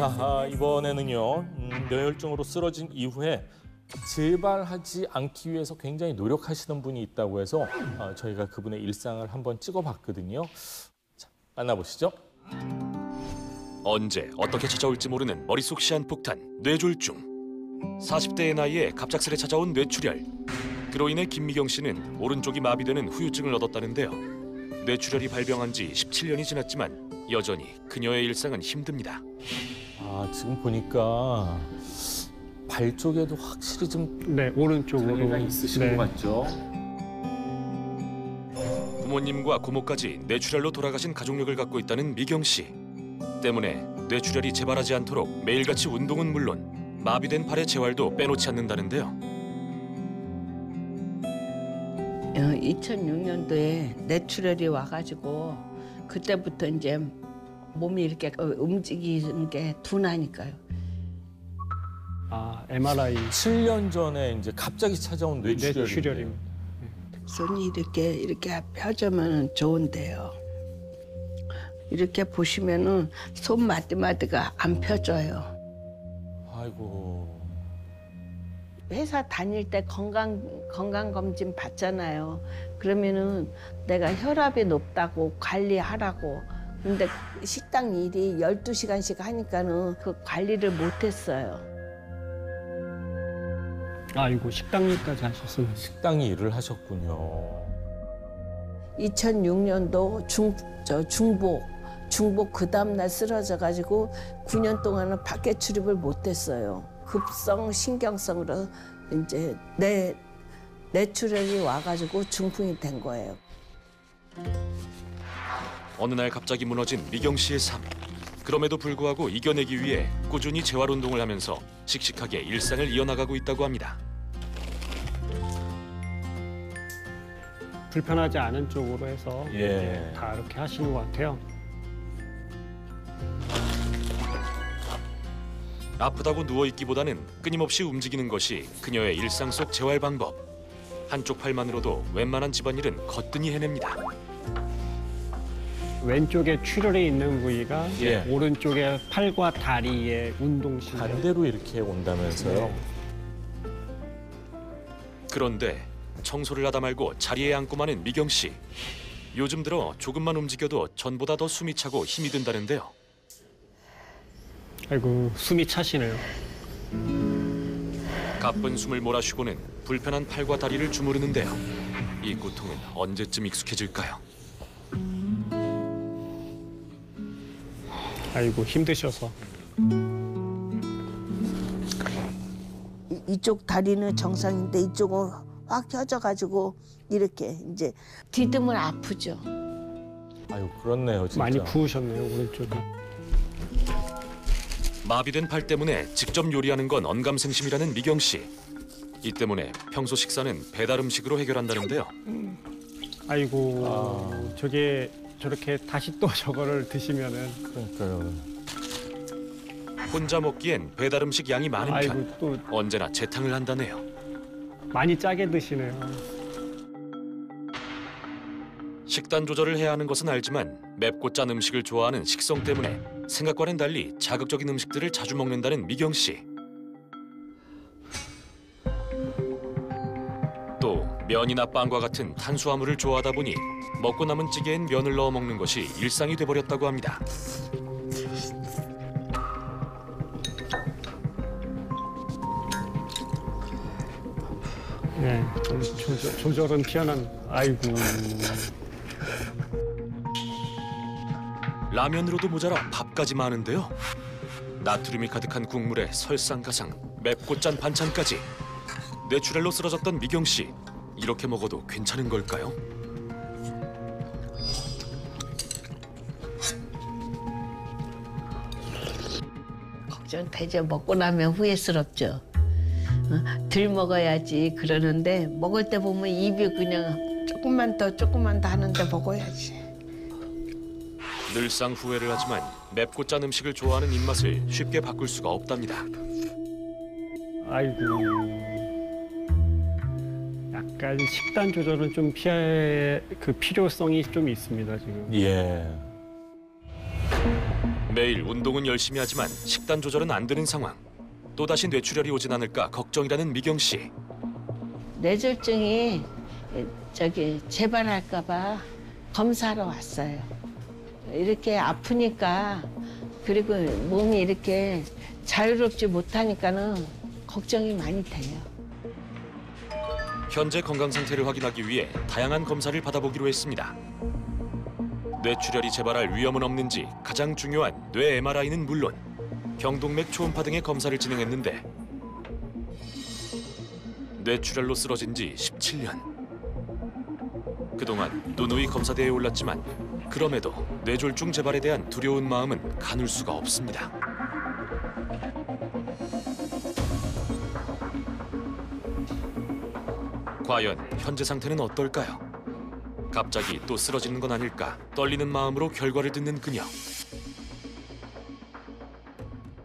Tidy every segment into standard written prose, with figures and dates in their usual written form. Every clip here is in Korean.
자, 이번에는요. 뇌혈증으로 쓰러진 이후에 재발하지 않기 위해서 굉장히 노력하시는 분이 있다고 해서 저희가 그분의 일상을 한번 찍어봤거든요. 자, 만나보시죠. 언제 어떻게 찾아올지 모르는 머릿속 시한폭탄, 뇌졸중. 40대의 나이에 갑작스레 찾아온 뇌출혈. 그로 인해 김미경 씨는 오른쪽이 마비되는 후유증을 얻었다는데요. 뇌출혈이 발병한 지 17년이 지났지만 여전히 그녀의 일상은 힘듭니다. 지금 보니까 발 쪽에도 확실히 좀 네, 오른쪽으로 장애가 있으신 것 같죠? 부모님과 고모까지 뇌출혈로 돌아가신 가족력을 갖고 있다는 미경 씨. 때문에 뇌출혈이 재발하지 않도록 매일같이 운동은 물론 마비된 팔의 재활도 빼놓지 않는다는데요. 2006년도에 뇌출혈이 와가지고 그때부터 이제 몸이 이렇게 움직이는 게 둔하니까요. MRI 7년 전에 이제 갑자기 찾아온 뇌출혈이. 뇌출혈입니다. 손이 이렇게 펴주면 좋은데요. 이렇게 보시면은 손 마디마디가 안 펴져요. 아이고. 회사 다닐 때 건강검진 받잖아요. 그러면은 내가 혈압이 높다고 관리하라고. 근데 식당 일이 12시간씩 하니까는 그 관리를 못했어요. 아이고, 식당 일까지 하셨어요. 식당이 일을 하셨군요. 2006년도 중복 그 다음날 쓰러져가지고 9년 동안은 밖에 출입을 못했어요. 급성 신경성으로 이제 뇌출혈이 와가지고 중풍이 된 거예요. 어느 날 갑자기 무너진 미경 씨의 삶. 그럼에도 불구하고 이겨내기 위해 꾸준히 재활 운동을 하면서 씩씩하게 일상을 이어나가고 있다고 합니다. 불편하지 않은 쪽으로 해서 다 이렇게 하시는 것 같아요. 아프다고 누워있기보다는 끊임없이 움직이는 것이 그녀의 일상 속 재활 방법. 한쪽 팔만으로도 웬만한 집안일은 거뜬히 해냅니다. 왼쪽에 출혈이 있는 부위가 예. 오른쪽에 팔과 다리의 운동신경. 반대로 이렇게 온다면서요? 그런데 청소를 하다 말고 자리에 앉고 마는 미경 씨. 요즘 들어 조금만 움직여도 전보다 더 숨이 차고 힘이 든다는데요. 아이고, 숨이 차시네요. 가쁜 숨을 몰아쉬고는 불편한 팔과 다리를 주무르는데요. 이 고통은 언제쯤 익숙해질까요? 아이고, 힘드셔서. 이쪽 다리는 정상인데 이쪽은 확 펴져가지고 이렇게 이제 디디면 아프죠. 아유, 그렇네요, 진짜. 많이 부으셨네요, 오른쪽이. 마비된 팔 때문에 직접 요리하는 건 언감생심이라는 미경 씨. 이 때문에 평소 식사는 배달 음식으로 해결한다는데요. 아이고, 저게 저렇게 다시 또 저거를 드시면은. 그러니까요. 혼자 먹기엔 배달 음식 양이 많은 편. 아이고, 또 언제나 재탕을 한다네요. 많이 짜게 드시네요. 식단 조절을 해야 하는 것은 알지만 맵고 짠 음식을 좋아하는 식성 때문에 생각과는 달리 자극적인 음식들을 자주 먹는다는 미경 씨. 또 면이나 빵과 같은 탄수화물을 좋아하다 보니 먹고 남은 찌개엔 면을 넣어 먹는 것이 일상이 돼버렸다고 합니다. 네, 조절은 피하는. 아이고. 라면으로도 모자라 밥까지 많은데요. 나트륨이 가득한 국물에 설상가상, 맵고 짠 반찬까지. 뇌출혈로 쓰러졌던 미경 씨. 이렇게 먹어도 괜찮은 걸까요? 걱정되죠. 먹고 나면 후회스럽죠. 덜 먹어야지 그러는데 먹을 때 보면 입이 그냥 조금만 더 하는데 먹어야지. 늘상 후회를 하지만 맵고 짠 음식을 좋아하는 입맛을 쉽게 바꿀 수가 없답니다. 아이고. 약간 식단 조절은 좀 피할 그 필요성이 좀 있습니다, 지금. 예. 매일 운동은 열심히 하지만 식단 조절은 안 되는 상황. 또다시 뇌출혈이 오진 않을까 걱정이라는 미경 씨. 뇌졸중이 재발할까 봐 검사하러 왔어요. 이렇게 아프니까 그리고 몸이 이렇게 자유롭지 못하니까는 걱정이 많이 돼요. 현재 건강 상태를 확인하기 위해 다양한 검사를 받아보기로 했습니다. 뇌출혈이 재발할 위험은 없는지 가장 중요한 뇌 MRI는 물론 경동맥 초음파 등의 검사를 진행했는데 뇌출혈로 쓰러진 지 17년. 그동안 누누이 검사대에 올랐지만 그럼에도 뇌졸중 재발에 대한 두려운 마음은 가눌 수가 없습니다. 과연 현재 상태는 어떨까요? 갑자기 또 쓰러지는 건 아닐까 떨리는 마음으로 결과를 듣는 그녀.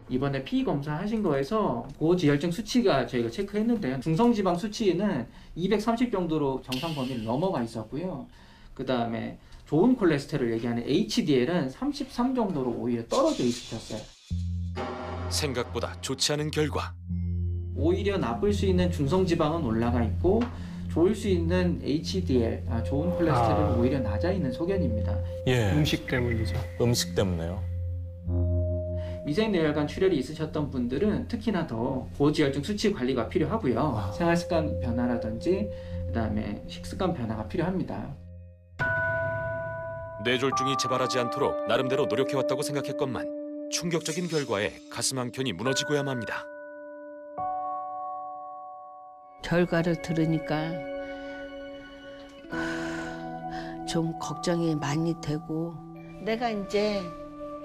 이번에 피 검사하신 거에서 고지혈증 수치가 저희가 체크했는데요. 중성지방 수치는 230 정도로 정상 범위를 넘어가 있었고요. 그다음에 좋은 콜레스테롤 얘기하는 HDL은 33 정도로 오히려 떨어져 있으셨어요. 생각보다 좋지 않은 결과. 오히려 나쁠 수 있는 중성지방은 올라가 있고 좋을 수 있는 HDL, 좋은 콜레스테롤은 오히려 낮아 있는 소견입니다. 예. 음식 때문이죠. 음식 때문에요. 미생뇌혈관 출혈이 있으셨던 분들은 특히나 더 고지혈증 수치 관리가 필요하고요. 생활습관 변화라든지 그다음에 식습관 변화가 필요합니다. 뇌졸중이 재발하지 않도록 나름대로 노력해왔다고 생각했건만 충격적인 결과에 가슴 한켠이 무너지고야 맙니다. 결과를 들으니까 좀 걱정이 많이 되고 내가 이제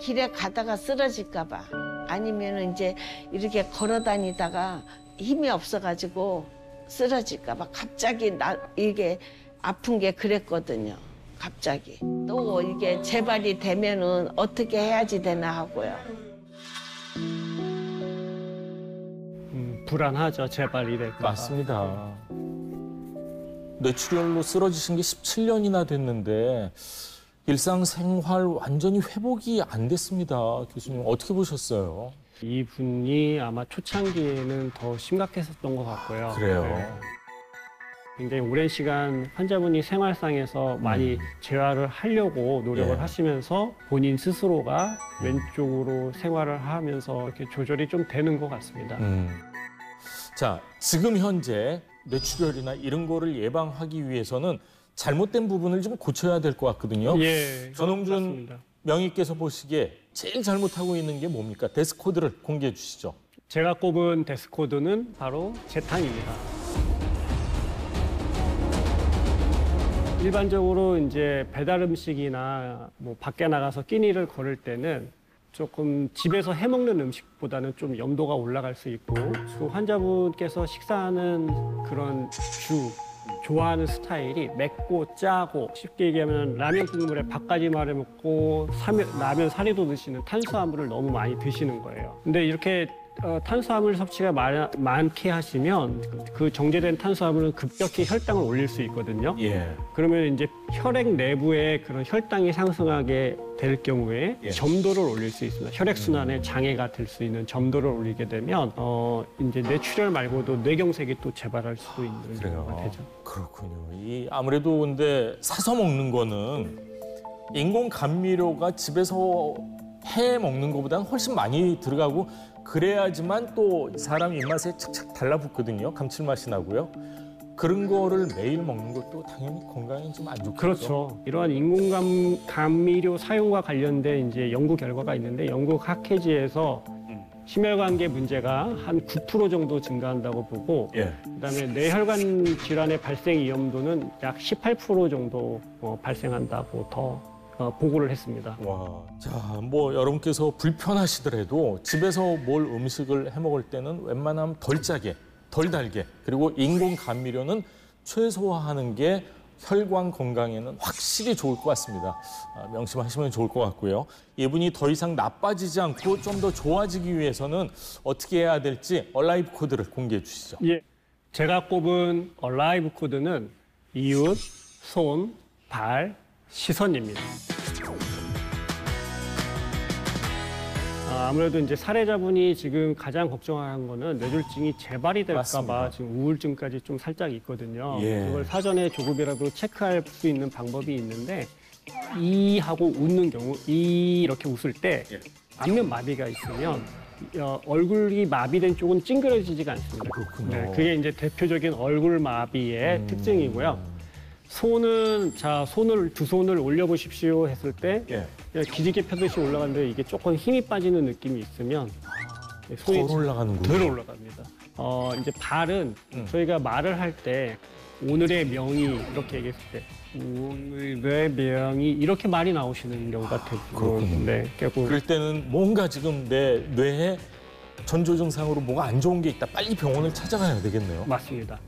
길에 가다가 쓰러질까 봐 아니면 이제 이렇게 걸어 다니다가 힘이 없어가지고 쓰러질까 봐 갑자기 이게 아픈 게 그랬거든요. 갑자기 또 이게 재발이 되면은 어떻게 해야지 되나 하고요. 불안하죠. 재발이 될까 봐. 맞습니다. 뇌출혈로 쓰러지신 게 17년이나 됐는데 일상생활 완전히 회복이 안 됐습니다. 교수님 어떻게 보셨어요? 이분이 아마 초창기에는 더 심각했었던 것 같고요. 그래요. 네. 굉장히 오랜 시간 환자분이 생활상에서 많이 재활을 하려고 노력을 예. 하시면서 본인 스스로가 왼쪽으로 생활을 하면서 이렇게 조절이 좀 되는 것 같습니다. 자, 지금 현재 뇌출혈이나 이런 거를 예방하기 위해서는 잘못된 부분을 좀 고쳐야 될 것 같거든요. 예, 전홍준 맞습니다. 명의께서 보시기에 제일 잘못하고 있는 게 뭡니까? 데스코드를 공개해 주시죠. 제가 꼽은 데스코드는 바로 재탕입니다. 일반적으로 이제 배달 음식이나 뭐 밖에 나가서 끼니를 걸을 때는 조금 집에서 해먹는 음식보다는 좀 염도가 올라갈 수 있고 그 환자분께서 식사하는 그런 좋아하는 스타일이 맵고 짜고 쉽게 얘기하면 라면 국물에 밥까지 말아 먹고 라면 사리도 드시는 탄수화물을 너무 많이 드시는 거예요. 근데 이렇게 탄수화물 섭취가 많게 하시면 그 정제된 탄수화물은 급격히 혈당을 올릴 수 있거든요. 예. 그러면 이제 혈액 내부에 그런 혈당이 상승하게 될 경우에 예. 점도를 올릴 수 있습니다. 혈액순환에 장애가 될 수 있는 점도를 올리게 되면 이제 뇌출혈 말고도 뇌경색이 또 재발할 수도 있는 경우가 되죠. 그렇군요. 아무래도 근데 사서 먹는 거는 인공 감미료가 집에서 해 먹는 것보다는 훨씬 많이 들어가고 그래야지만 또 사람 입맛에 착착 달라붙거든요. 감칠맛이 나고요. 그런 거를 매일 먹는 것도 당연히 건강에 좀 안 좋겠죠. 그렇죠. 이러한 인공 감미료 사용과 관련된 이제 연구 결과가 있는데 영국 학회지에서 심혈관계 문제가 한 9% 정도 증가한다고 보고 예. 그다음에 뇌혈관 질환의 발생 위험도는 약 18% 정도 발생한다고 더 보고를 했습니다. 와, 자, 뭐 여러분께서 불편하시더라도 집에서 뭘 음식을 해 먹을 때는 웬만하면 덜 짜게, 덜 달게, 그리고 인공 감미료는 최소화하는 게 혈관 건강에는 확실히 좋을 것 같습니다. 명심하시면 좋을 것 같고요. 이분이 더 이상 나빠지지 않고 좀 더 좋아지기 위해서는 어떻게 해야 될지 얼라이브 코드를 공개해 주시죠. 예, 제가 꼽은 얼라이브 코드는 이웃, 손, 발, 시선입니다. 아무래도 이제 사례자분이 지금 가장 걱정하는 거는 뇌졸중이 재발이 될까 봐 맞습니다. 지금 우울증까지 좀 살짝 있거든요. 예. 그걸 사전에 조금이라도 체크할 수 있는 방법이 있는데 이 하고 웃는 경우 이렇게 웃을 때 예. 안면 마비가 있으면 얼굴이 마비된 쪽은 찡그러지지가 않습니다. 그렇군요. 네, 그게 이제 대표적인 얼굴 마비의 특징이고요. 손을 두 손을 올려보십시오 했을 때 예. 그냥 기지개 펴듯이 올라가는데 이게 조금 힘이 빠지는 느낌이 있으면 손이 덜 올라가는군요. 덜 올라갑니다. 이제 발은 저희가 말을 할 때 오늘의 명이 이렇게 얘기했을 때 오늘의 명이 이렇게 말이 나오시는 경우가 대부분. 그렇군요. 네, 결국 그럴 때는 뭔가 지금 내 뇌에 전조 증상으로 뭐가 안 좋은 게 있다. 빨리 병원을 찾아가야 되겠네요. 맞습니다.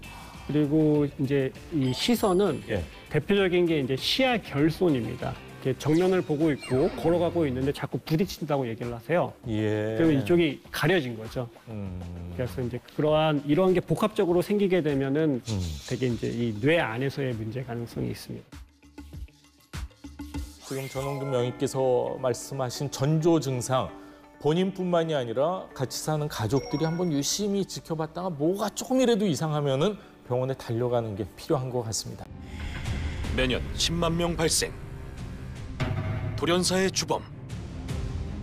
그리고 이제 이 시선은 예. 대표적인 게 이제 시야 결손입니다. 이렇게 정면을 보고 있고 걸어가고 있는데 자꾸 부딪힌다고 얘기를 하세요. 예. 그러면 이쪽이 가려진 거죠. 그래서 이제 이러한 게 복합적으로 생기게 되면은 되게 이제 이 뇌 안에서의 문제 가능성이 있습니다. 지금 전홍근 명의께서 말씀하신 전조 증상 본인뿐만이 아니라 같이 사는 가족들이 한번 유심히 지켜봤다가 뭐가 조금이라도 이상하면은 병원에 달려가는 게 필요한 것 같습니다. 매년 10만 명 발생. 돌연사의 주범.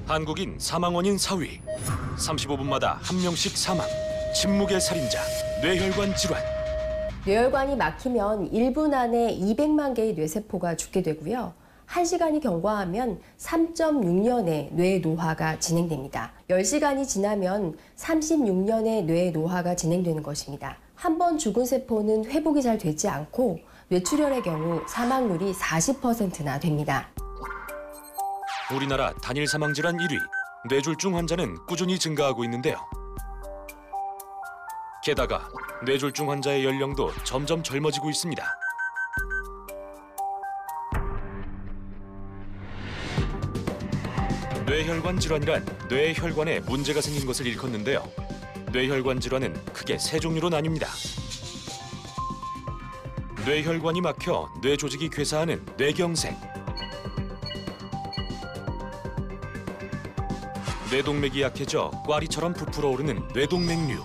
한국인 사망 원인 4위. 35분마다 한 명씩 사망. 침묵의 살인자. 뇌혈관 질환. 뇌혈관이 막히면 1분 안에 200만 개의 뇌세포가 죽게 되고요. 1시간이 경과하면 3.6년의 뇌 노화가 진행됩니다. 10시간이 지나면 36년의 뇌 노화가 진행되는 것입니다. 한 번 죽은 세포는 회복이 잘 되지 않고 뇌출혈의 경우 사망률이 40%나 됩니다. 우리나라 단일 사망 질환 1위. 뇌졸중 환자는 꾸준히 증가하고 있는데요. 게다가 뇌졸중 환자의 연령도 점점 젊어지고 있습니다. 뇌혈관 질환이란 뇌의 혈관에 문제가 생긴 것을 일컫는데요. 뇌혈관 질환은 크게 세 종류로 나뉩니다. 뇌혈관이 막혀 뇌 조직이 괴사하는 뇌경색. 뇌동맥이 약해져 꽈리처럼 부풀어 오르는 뇌동맥류.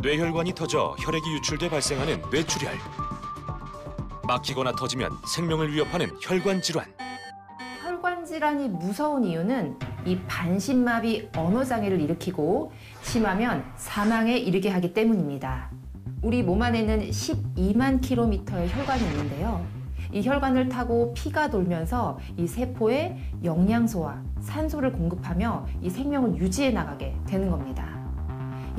뇌혈관이 터져 혈액이 유출돼 발생하는 뇌출혈. 막히거나 터지면 생명을 위협하는 혈관 질환. 혈관 질환이 무서운 이유는 이 반신마비 언어장애를 일으키고 심하면 사망에 이르게 하기 때문입니다. 우리 몸 안에는 12만 킬로미터의 혈관이 있는데요. 이 혈관을 타고 피가 돌면서 이 세포에 영양소와 산소를 공급하며 이 생명을 유지해 나가게 되는 겁니다.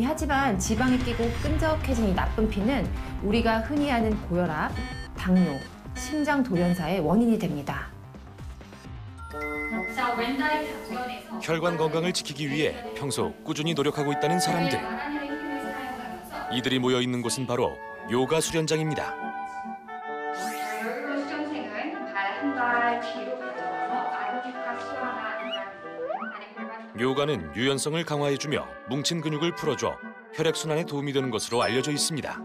하지만 지방에 끼고 끈적해진 이 나쁜 피는 우리가 흔히 아는 고혈압, 당뇨, 심장 돌연사의 원인이 됩니다. 혈관 건강을 지키기 위해 평소 꾸준히 노력하고 있다는 사람들. 이들이 모여 있는 곳은 바로 요가 수련장입니다. 요가는 유연성을 강화해주며 뭉친 근육을 풀어줘 혈액순환에 도움이 되는 것으로 알려져 있습니다.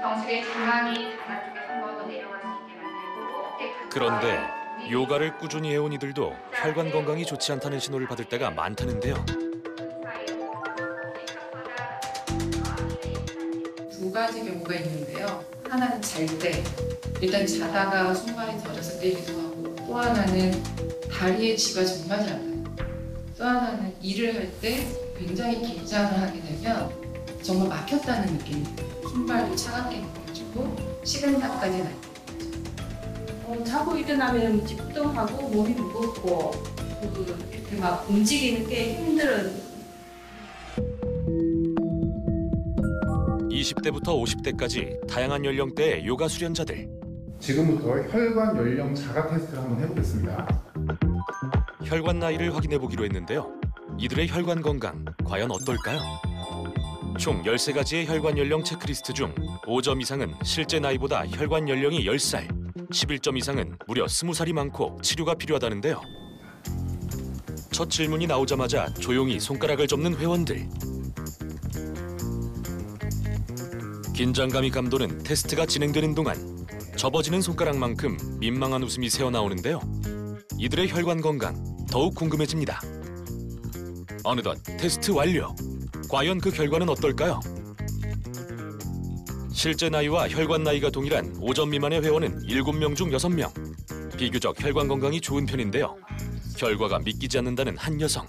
정수리의 중앙이 바닥 쪽에 한 번 더 내려갈 수 있게 만들고 어깨 그런데 요가를 꾸준히 해온 이들도 혈관 건강이 좋지 않다는 신호를 받을 때가 많다는데요. 두 가지 경우가 있는데요. 하나는 잘 때, 일단 자다가 손발이 더뎌서 깨기도 하고, 또 하나는 다리에 쥐가 정말 잘 나요. 또 하나는 일을 할 때 굉장히 긴장을 하게 되면 정말 막혔다는 느낌이 들어요. 손발도 차갑게 느껴지고 식은땀까지 나요. 자고 일어나면 찌뿌둥하고 몸이 무겁고 이렇게 막 움직이는 게 힘들어요. 20대부터 50대까지 다양한 연령대의 요가 수련자들. 지금부터 혈관 연령 자가 테스트를 한번 해보겠습니다. 혈관 나이를 확인해 보기로 했는데요. 이들의 혈관 건강 과연 어떨까요? 총 13가지의 혈관 연령 체크리스트 중 5점 이상은 실제 나이보다 혈관 연령이 10살, 11점 이상은 무려 20살이 많고 치료가 필요하다는데요. 첫 질문이 나오자마자 조용히 손가락을 접는 회원들. 긴장감이 감도는 테스트가 진행되는 동안 접어지는 손가락만큼 민망한 웃음이 새어나오는데요. 이들의 혈관 건강 더욱 궁금해집니다. 어느덧 테스트 완료. 과연 그 결과는 어떨까요? 실제 나이와 혈관 나이가 동일한 5점 미만의 회원은 7명 중 6명. 비교적 혈관 건강이 좋은 편인데요. 결과가 믿기지 않는다는 한 여성.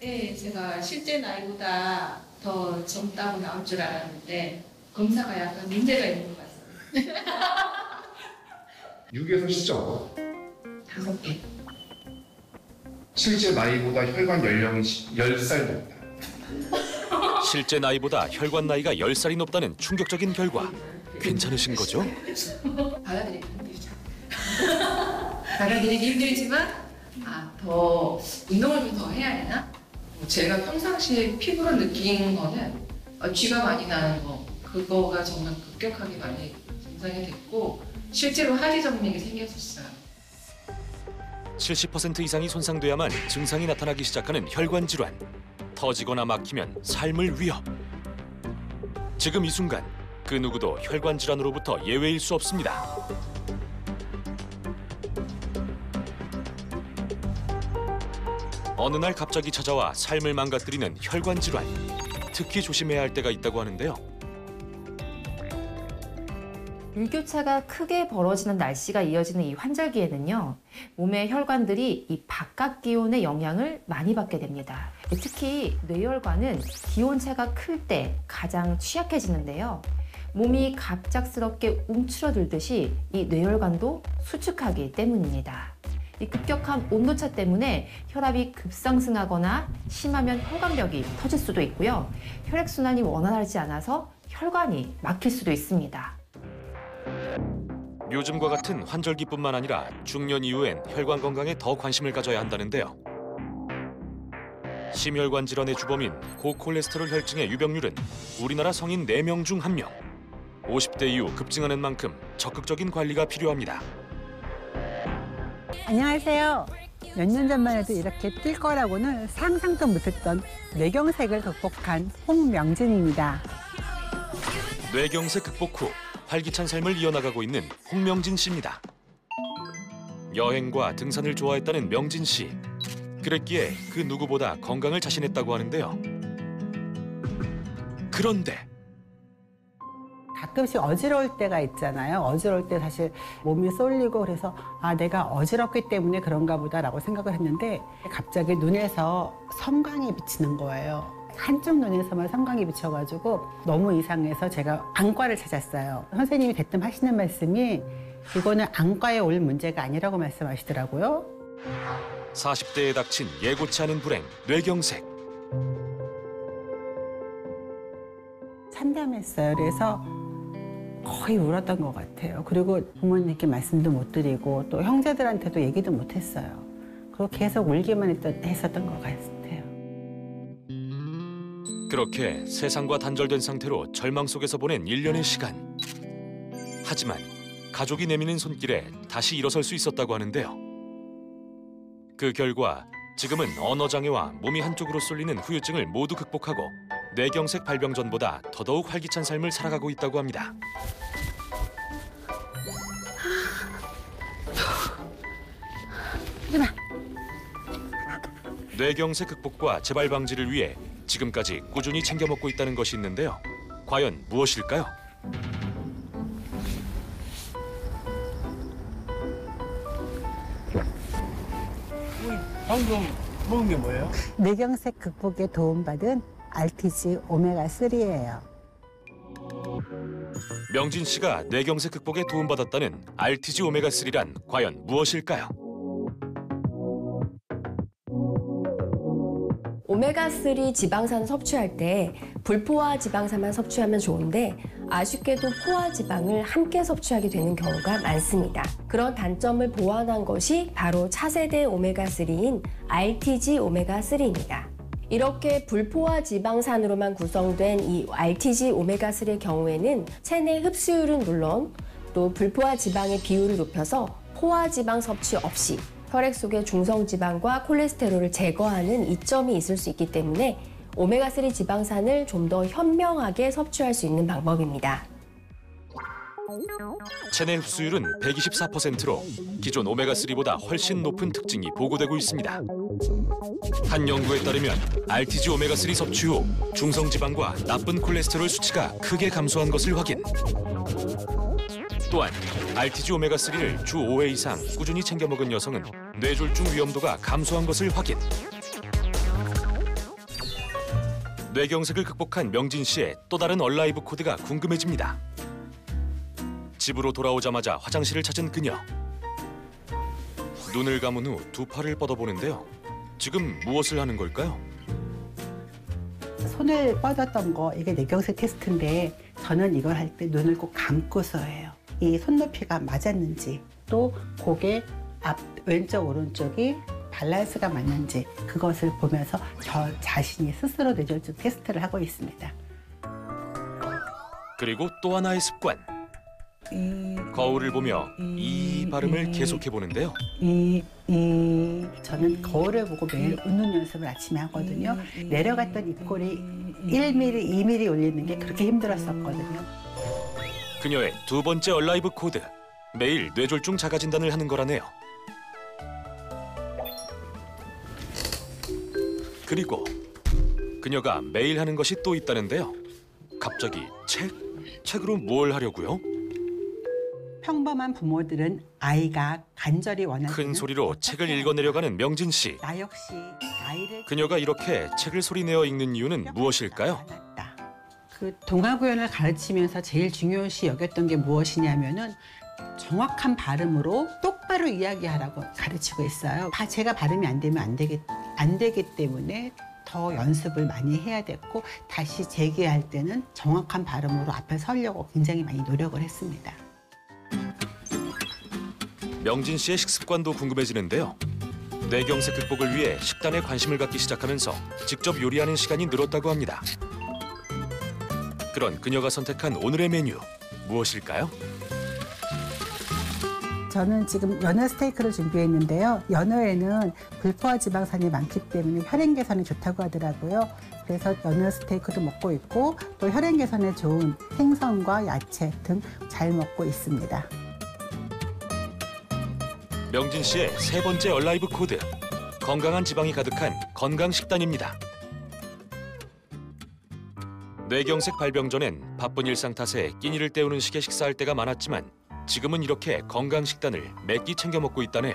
네, 제가 실제 나이보다 더 젊다고 나올 줄 알았는데 검사가 약간 문제가 있는 것 같습니다. 6에서 10점. 5개. 실제 나이보다 혈관 연령이 10살 높다. 실제 나이보다 혈관 나이가 10살이 높다는 충격적인 결과. 괜찮으신 거죠? 받아들이기 힘들죠. 받아들이기 힘들지만 더 운동을 좀 더 해야 되나? 제가 평상시에 피부로 느낀 거는 쥐가 많이 나는 거 그거가 정말 급격하게 많이 증상이 됐고 실제로 하지 정맥이 생겼었어요. 70% 이상이 손상돼야만 증상이 나타나기 시작하는 혈관 질환. 터지거나 막히면 삶을 위협. 지금 이 순간 그 누구도 혈관 질환으로부터 예외일 수 없습니다. 어느 날 갑자기 찾아와 삶을 망가뜨리는 혈관 질환. 특히 조심해야 할 때가 있다고 하는데요. 일교차가 크게 벌어지는 날씨가 이어지는 이 환절기에는요, 몸의 혈관들이 이 바깥 기온의 영향을 많이 받게 됩니다. 특히 뇌혈관은 기온차가 클 때 가장 취약해지는데요. 몸이 갑작스럽게 움츠러들듯이 이 뇌혈관도 수축하기 때문입니다. 이 급격한 온도차 때문에 혈압이 급상승하거나 심하면 혈관벽이 터질 수도 있고요. 혈액순환이 원활하지 않아서 혈관이 막힐 수도 있습니다. 요즘과 같은 환절기뿐만 아니라 중년 이후엔 혈관 건강에 더 관심을 가져야 한다는데요. 심혈관 질환의 주범인 고콜레스테롤 혈증의 유병률은 우리나라 성인 4명 중 1명. 50대 이후 급증하는 만큼 적극적인 관리가 필요합니다. 안녕하세요. 몇 년 전만 해도 이렇게 뛸 거라고는 상상도 못했던 뇌경색을 극복한 홍명진입니다. 뇌경색 극복 후 활기찬 삶을 이어나가고 있는 홍명진 씨입니다. 여행과 등산을 좋아했다는 명진 씨. 그랬기에 그 누구보다 건강을 자신했다고 하는데요. 그런데 가끔씩 어지러울 때가 있잖아요. 어지러울 때 사실 몸이 쏠리고 그래서 내가 어지럽기 때문에 그런가 보다라고 생각을 했는데 갑자기 눈에서 섬광이 비치는 거예요. 한쪽 눈에서만 섬광이 비쳐가지고 너무 이상해서 제가 안과를 찾았어요. 선생님이 대뜸 하시는 말씀이 이거는 안과에 올 문제가 아니라고 말씀하시더라고요. 40대에 닥친 예고치 않은 불행, 뇌경색. 참담했어요. 그래서 거의 울었던 것 같아요. 그리고 부모님께 말씀도 못 드리고 또 형제들한테도 얘기도 못 했어요. 그리고 계속 울기만 했었던 것 같아요. 그렇게 세상과 단절된 상태로 절망 속에서 보낸 1년의 시간. 하지만 가족이 내미는 손길에 다시 일어설 수 있었다고 하는데요. 그 결과 지금은 언어장애와 몸이 한쪽으로 쏠리는 후유증을 모두 극복하고 뇌경색 발병 전보다 더더욱 활기찬 삶을 살아가고 있다고 합니다. 뇌경색 극복과 재발 방지를 위해 지금까지 꾸준히 챙겨 먹고 있다는 것이 있는데요. 과연 무엇일까요? 방금 먹은 게 뭐예요? 뇌경색 극복에 도움받은 RTG 오메가3예요. 명진 씨가 뇌경색 극복에 도움받았다는 RTG 오메가3란 과연 무엇일까요? 오메가3 지방산 섭취할 때 불포화 지방산만 섭취하면 좋은데 아쉽게도 포화 지방을 함께 섭취하게 되는 경우가 많습니다. 그런 단점을 보완한 것이 바로 차세대 오메가3인 RTG 오메가3입니다. 이렇게 불포화 지방산으로만 구성된 이 RTG 오메가3의 경우에는 체내 흡수율은 물론 또 불포화 지방의 비율을 높여서 포화 지방 섭취 없이 혈액 속의 중성지방과 콜레스테롤을 제거하는 이점이 있을 수 있기 때문에 오메가3 지방산을 좀 더 현명하게 섭취할 수 있는 방법입니다. 체내 흡수율은 124%로 기존 오메가3보다 훨씬 높은 특징이 보고되고 있습니다. 한 연구에 따르면 RTG 오메가3 섭취 후 중성지방과 나쁜 콜레스테롤 수치가 크게 감소한 것을 확인. 또한 RTG 오메가3를 주 5회 이상 꾸준히 챙겨 먹은 여성은 뇌졸중 위험도가 감소한 것을 확인. 뇌경색을 극복한 명진 씨의 또 다른 얼라이브 코드가 궁금해집니다. 집으로 돌아오자마자 화장실을 찾은 그녀. 눈을 감은 후 두 팔을 뻗어보는데요. 지금 무엇을 하는 걸까요? 손을 뻗었던 거 이게 뇌경색 테스트인데 저는 이걸 할 때 눈을 꼭 감고서 해요. 이 손높이가 맞았는지 또 고개 앞 왼쪽 오른쪽이 밸런스가 맞는지 그것을 보면서 저 자신이 스스로 뇌졸중 테스트를 하고 있습니다. 그리고 또 하나의 습관. 거울을 보며 이 발음을 계속해 보는데요. 저는 거울을 보고 매일 웃는 연습을 아침에 하거든요. 내려갔던 입꼬리 1mm, 2mm 올리는 게 그렇게 힘들었었거든요. 그녀의 두 번째 얼라이브 코드. 매일 뇌졸중 자가 진단을 하는 거라네요. 그리고 그녀가 매일 하는 것이 또 있다는데요. 갑자기 책으로 뭘 하려고요? 평범한 부모들은 아이가 간절히 원하는 큰 소리로 책을 읽어내려가는 명진 씨. 나 역시 아이를 그녀가 이렇게 책을 소리내어 읽는 이유는 무엇일까요? 그 동화구연을 가르치면서 제일 중요시 여겼던 게 무엇이냐면은 정확한 발음으로 똑바로 이야기하라고 가르치고 있어요. 제가 발음이 안 되면 안 되기 때문에 더 연습을 많이 해야 됐고 다시 재기할 때는 정확한 발음으로 앞에 서려고 굉장히 많이 노력을 했습니다. 명진 씨의 식습관도 궁금해지는데요. 뇌경색 극복을 위해 식단에 관심을 갖기 시작하면서 직접 요리하는 시간이 늘었다고 합니다. 그런 그녀가 선택한 오늘의 메뉴 무엇일까요? 저는 지금 연어 스테이크를 준비했는데요. 연어에는 불포화 지방산이 많기 때문에 혈행 개선에 좋다고 하더라고요. 그래서 연어 스테이크도 먹고 있고 또 혈행 개선에 좋은 생선과 야채 등 잘 먹고 있습니다. 명진 씨의 세 번째 얼라이브 코드. 건강한 지방이 가득한 건강 식단입니다. 뇌경색 발병 전엔 바쁜 일상 탓에 끼니를 때우는 식에 식사할 때가 많았지만 지금은 이렇게 건강 식단을 몇 끼 챙겨 먹고 있다네요.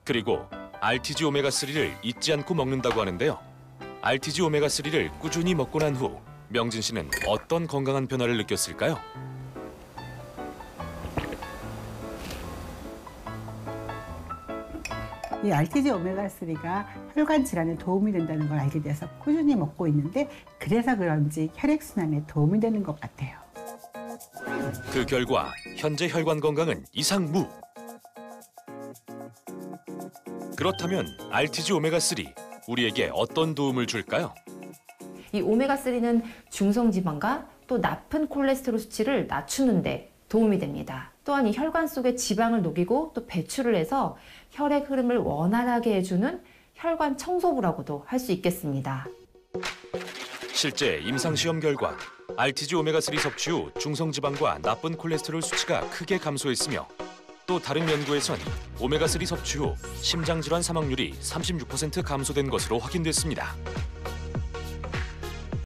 그리고 RTG 오메가3를 잊지 않고 먹는다고 하는데요. RTG 오메가3를 꾸준히 먹고 난 후 명진 씨는 어떤 건강한 변화를 느꼈을까요? 이 RTG 오메가3가 혈관 질환에 도움이 된다는 걸 알게 돼서 꾸준히 먹고 있는데 그래서 그런지 혈액순환에 도움이 되는 것 같아요. 그 결과 현재 혈관 건강은 이상무. 그렇다면 RTG 오메가3 우리에게 어떤 도움을 줄까요? 이 오메가3는 중성지방과 또 나쁜 콜레스테롤 수치를 낮추는 데 도움이 됩니다. 또한 이 혈관 속에 지방을 녹이고 또 배출을 해서 혈액 흐름을 원활하게 해주는 혈관 청소부라고도 할 수 있겠습니다. 실제 임상시험 결과 RTG 오메가3 섭취 후 중성지방과 나쁜 콜레스테롤 수치가 크게 감소했으며 또 다른 연구에선 오메가3 섭취 후 심장질환 사망률이 36% 감소된 것으로 확인됐습니다.